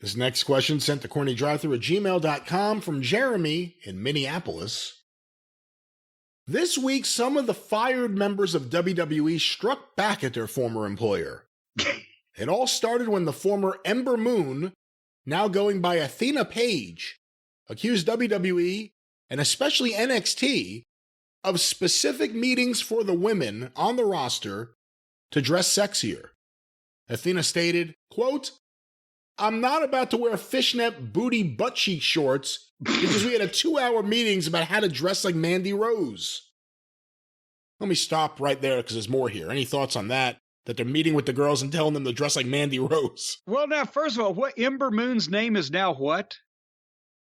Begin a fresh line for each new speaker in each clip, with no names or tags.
This next question sent to CornyDriveThru at gmail.com from Jeremy in Minneapolis. This week, some of the fired members of WWE struck back at their former employer. It all started when the former Ember Moon, now going by Athena Page, accused WWE, and especially NXT, of specific meetings for the women on the roster to dress sexier. Athena stated, quote, "I'm not about to wear fishnet booty butt cheek shorts because we had a 2-hour meetings about how to dress like Mandy Rose." Let me stop right there because there's more here. Any thoughts on that? That they're meeting with the girls and telling them to dress like Mandy Rose?
Well, now, first of all, what Ember Moon's name is now what?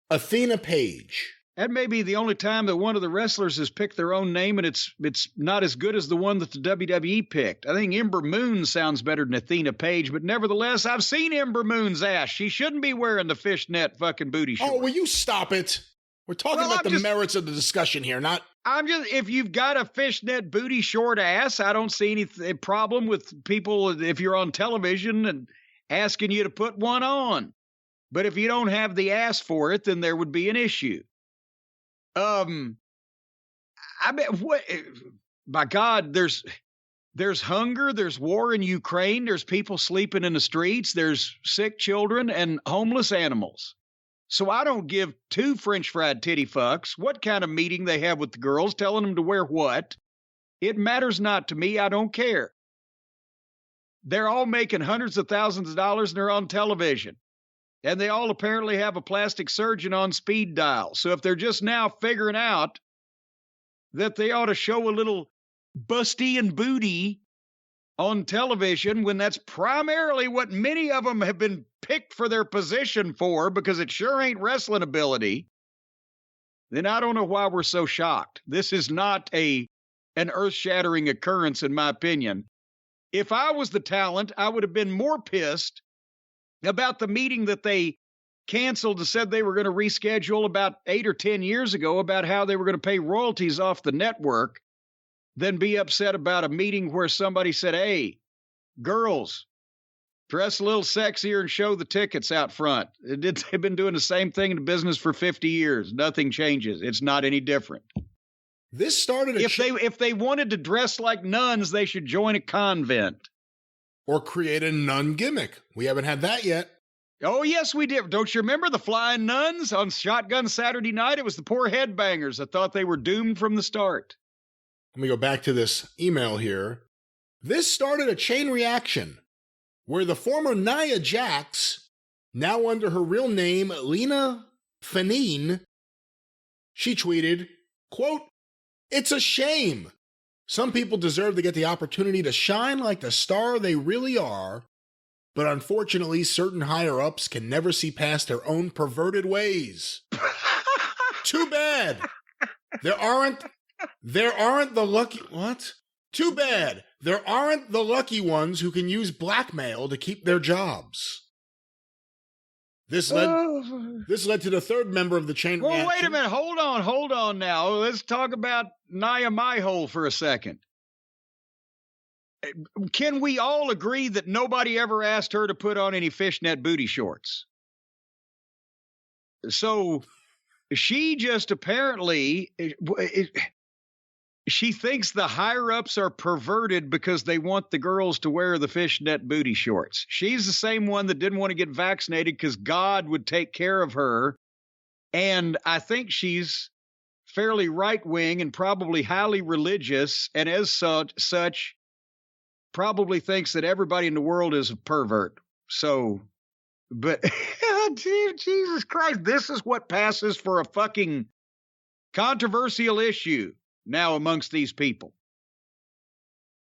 Athena Page.
That may be the only time that one of the wrestlers has picked their own name, and it's not as good as the one that the WWE picked. I think Ember Moon sounds better than Athena Page, but nevertheless, I've seen Ember Moon's ass. She shouldn't be wearing the fishnet fucking booty shorts.
Oh, will you stop it? We're talking about the merits of the discussion here, not...
if you've got a fishnet booty short ass, I don't see any problem with people, if you're on television, and asking you to put one on. But if you don't have the ass for it, then there would be an issue. I mean, by God, there's hunger, there's war in Ukraine, there's people sleeping in the streets, there's sick children and homeless animals. So I don't give two French fried titty fucks what kind of meeting they have with the girls, telling them to wear what. It matters not to me. I don't care. They're all making hundreds of thousands of dollars and they're on television. And they all apparently have a plastic surgeon on speed dial. So if they're just now figuring out that they ought to show a little busty and booty on television when that's primarily what many of them have been picked for their position for, because it sure ain't wrestling ability, then I don't know why we're so shocked. This is not an earth-shattering occurrence, in my opinion. If I was the talent, I would have been more pissed about the meeting that they canceled and said they were going to reschedule about 8 or 10 years ago about how they were going to pay royalties off the network than be upset about a meeting where somebody said, "Hey, girls, dress a little sexier and show the tickets out front." They've been doing the same thing in the business for 50 years. Nothing changes. It's not any different.
This started
if they wanted to dress like nuns, they should join a convent.
Or create a nun gimmick. We haven't had that yet.
Oh, yes, we did. Don't you remember the flying nuns on Shotgun Saturday Night? It was the poor headbangers that thought they were doomed from the start.
Let me go back to this email here. This started a chain reaction where the former Nia Jax, now under her real name, Lena Fanine, she tweeted, quote, "It's a shame. Some people deserve to get the opportunity to shine like the star they really are, but unfortunately, certain higher-ups can never see past their own perverted ways. Too bad. There aren't the lucky... What? Too bad. There aren't the lucky ones who can use blackmail to keep their jobs." This led to the third member of the chain reaction.
Well, wait a minute. Hold on now. Let's talk about Nia Myhole for a second. Can we all agree that nobody ever asked her to put on any fishnet booty shorts? So she just apparently... She thinks the higher-ups are perverted because they want the girls to wear the fishnet booty shorts. She's the same one that didn't want to get vaccinated because God would take care of her. And I think she's fairly right-wing and probably highly religious, and as such probably thinks that everybody in the world is a pervert. So, but Jesus Christ, this is what passes for a fucking controversial issue now amongst these people.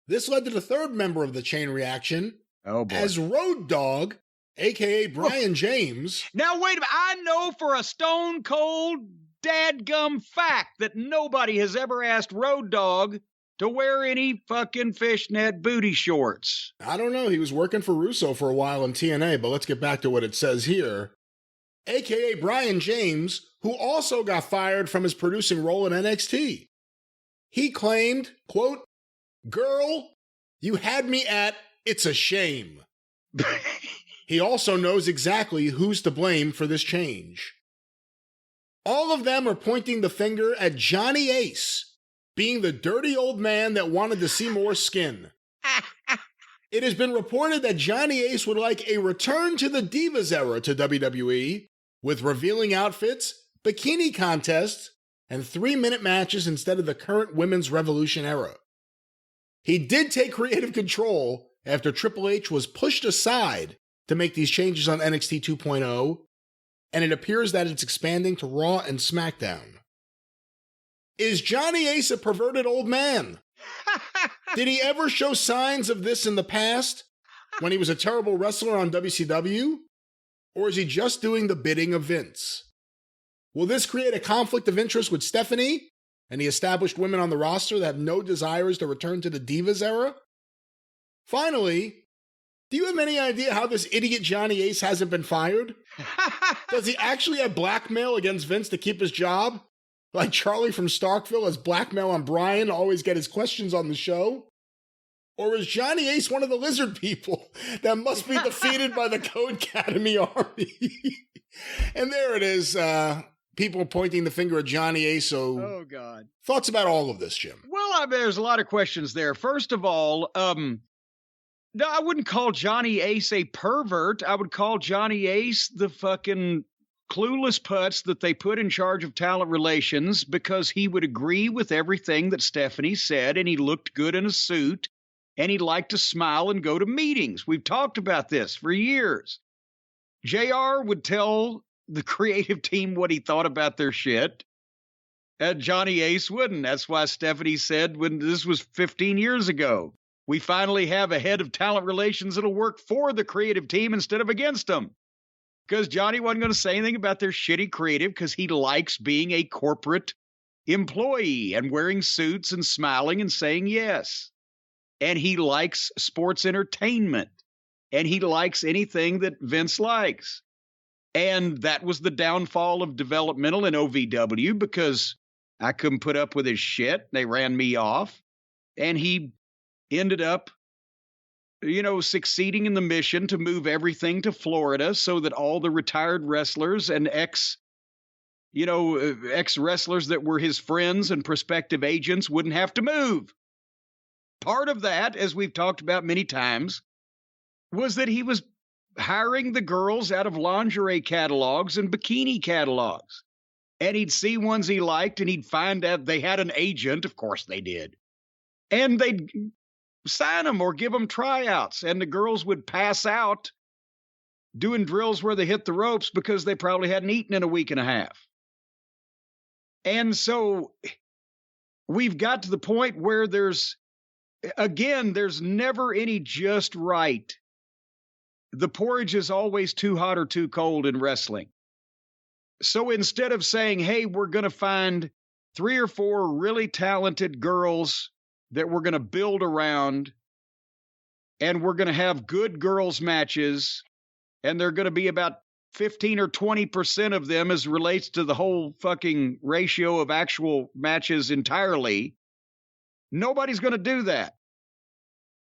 This led to the third member of the chain reaction.
Oh, boy.
As Road Dogg, a.k.a. Brian James.
Now, wait a minute. I know for a stone cold dadgum fact that nobody has ever asked Road Dogg to wear any fucking fishnet booty shorts.
I don't know. He was working for Russo for a while in TNA, but let's get back to what it says here. A.k.a. Brian James, who also got fired from his producing role in NXT. He claimed, quote, "Girl, you had me at it's a shame." He also knows exactly who's to blame for this change. All of them are pointing the finger at Johnny Ace, being the dirty old man that wanted to see more skin. It has been reported that Johnny Ace would like a return to the Divas era to WWE, with revealing outfits, bikini contests, and 3-minute matches instead of the current Women's Revolution era. He did take creative control after Triple H was pushed aside to make these changes on NXT 2.0, and it appears that it's expanding to Raw and SmackDown. Is Johnny Ace a perverted old man? Did he ever show signs of this in the past, when he was a terrible wrestler on WCW? Or is he just doing the bidding of Vince? Will this create a conflict of interest with Stephanie and the established women on the roster that have no desires to return to the Divas era? Finally, do you have any idea how this idiot Johnny Ace hasn't been fired? Does he actually have blackmail against Vince to keep his job? Like Charlie from Starkville has blackmail on Brian to always get his questions on the show? Or is Johnny Ace one of the lizard people that must be defeated by the Code Academy army? And there it is, people pointing the finger at Johnny Ace. So,
oh, God.
Thoughts about all of this, Jim?
Well, there's a lot of questions there. First of all, no, I wouldn't call Johnny Ace a pervert. I would call Johnny Ace the fucking clueless putz that they put in charge of talent relations because he would agree with everything that Stephanie said, and he looked good in a suit, and he liked to smile and go to meetings. We've talked about this for years. JR would tell the creative team what he thought about their shit, and Johnny Ace wouldn't. That's why Stephanie said when this was 15 years ago, we finally have a head of talent relations that'll work for the creative team instead of against them. Because Johnny wasn't going to say anything about their shitty creative because he likes being a corporate employee and wearing suits and smiling and saying yes. And he likes sports entertainment. And he likes anything that Vince likes. And that was the downfall of developmental in OVW because I couldn't put up with his shit. They ran me off. And he ended up, succeeding in the mission to move everything to Florida so that all the retired wrestlers and ex-wrestlers that were his friends and prospective agents wouldn't have to move. Part of that, as we've talked about many times, was that he was hiring the girls out of lingerie catalogs and bikini catalogs. And he'd see ones he liked and he'd find out they had an agent. Of course they did. And they'd sign them or give them tryouts. And the girls would pass out doing drills where they hit the ropes because they probably hadn't eaten in a week and a half. And so we've got to the point where there's never any just right. The porridge is always too hot or too cold in wrestling. So instead of saying, hey, we're going to find 3 or 4 really talented girls that we're going to build around, and we're going to have good girls matches, and they're going to be about 15 or 20% of them as relates to the whole fucking ratio of actual matches entirely. Nobody's going to do that.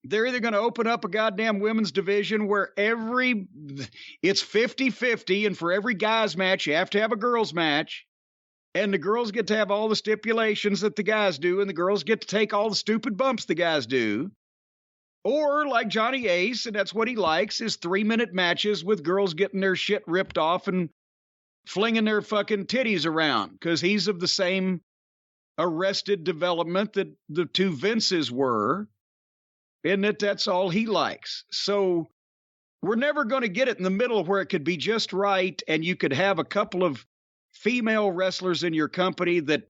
They're either going to open up a goddamn women's division where it's 50-50, and for every guy's match, you have to have a girls match. And the girls get to have all the stipulations that the guys do, and the girls get to take all the stupid bumps the guys do. Or, like Johnny Ace, and that's what he likes, is 3-minute matches with girls getting their shit ripped off and flinging their fucking titties around, because he's of the same arrested development that the two Vinces were, and that's all he likes. So we're never going to get it in the middle where it could be just right, and you could have a couple of female wrestlers in your company that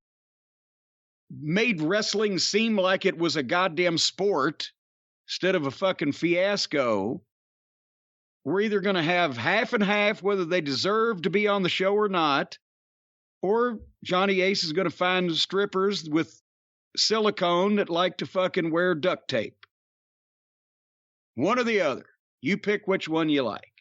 made wrestling seem like it was a goddamn sport instead of a fucking fiasco. We're either going to have half and half, whether they deserve to be on the show or not, or Johnny Ace is going to find strippers with silicone that like to fucking wear duct tape. One or the other. You pick which one you like.